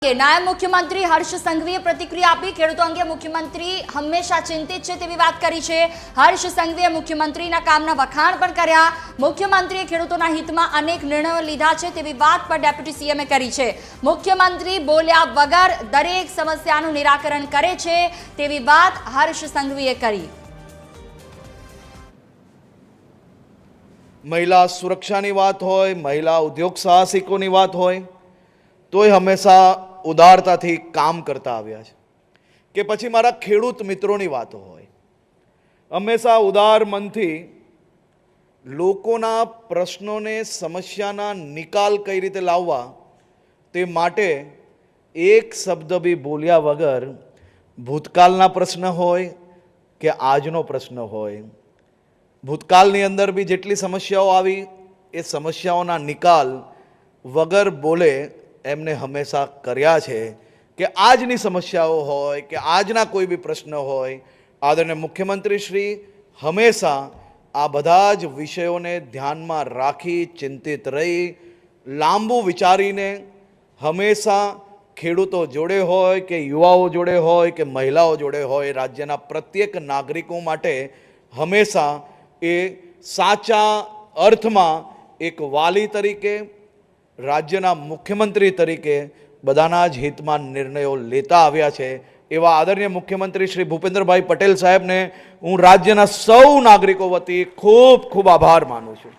નાયબ મુખ્યમંત્રી હર્ષ સંઘવીએ પ્રતિક્રિયા આપી। ખેડૂતો અંગે મુખ્યમંત્રી હંમેશા ચિંતિત છે તેવી વાત કરી છે। હર્ષ સંઘવીએ મુખ્યમંત્રીના કામના વખાણ પણ કર્યા। મુખ્યમંત્રીએ ખેડૂતોના હિતમાં અનેક નિર્ણયો લીધા છે તેવી વાત પણ ડેપ્યુટી સીએમએ કરી છે। મુખ્યમંત્રી બોલ્યા વગર દરેક સમસ્યાનું નિરાકરણ કરે છે તેવી વાત હર્ષ સંઘવીએ કરી। महिला सुरक्षाની વાત હોય, महिला उद्योग साहसिकोની વાત હોય, તોય હંમેશા ઉદારતાથી કામ કરતા આવ્યા છે। કે પછી મારા ખેડૂત મિત્રોની વાતો હોય, હંમેશા ઉદાર મનથી લોકોના પ્રશ્નોને, સમસ્યાના નિકાલ કઈ રીતે લાવવા તે માટે એક શબ્દ બી બોલ્યા વગર ભૂતકાળના પ્રશ્ન હોય કે આજનો પ્રશ્ન હોય, ભૂતકાળની અંદર બી જેટલી સમસ્યાઓ આવી એ સમસ્યાઓના નિકાલ વગર બોલે એમને હંમેશા કર્યા છે। કે આજની સમસ્યાઓ હોય કે આજના કોઈ બી પ્રશ્ન હોય, આદરણીય મુખ્યમંત્રી શ્રી હંમેશા આ બધા જ વિષયોને ધ્યાનમાં રાખી, ચિંતિત રહી, લાંબુ વિચારીને હંમેશા ખેડૂતો જોડે હોય કે યુવાઓ જોડે હોય કે મહિલાઓ જોડે હોય, રાજ્યના પ્રત્યેક નાગરિકો માટે હંમેશા એ સાચા અર્થમાં એક વાલી તરીકે, રાજ્યના મુખ્યમંત્રી તરીકે બધાના જ હિતમાં નિર્ણયો લેતા આવ્યા છે। એવા આદરણીય મુખ્યમંત્રી શ્રી ભૂપેન્દ્રભાઈ પટેલ સાહેબને હું રાજ્યના સૌ નાગરિકો વતી ખૂબ ખૂબ આભાર માનું છું।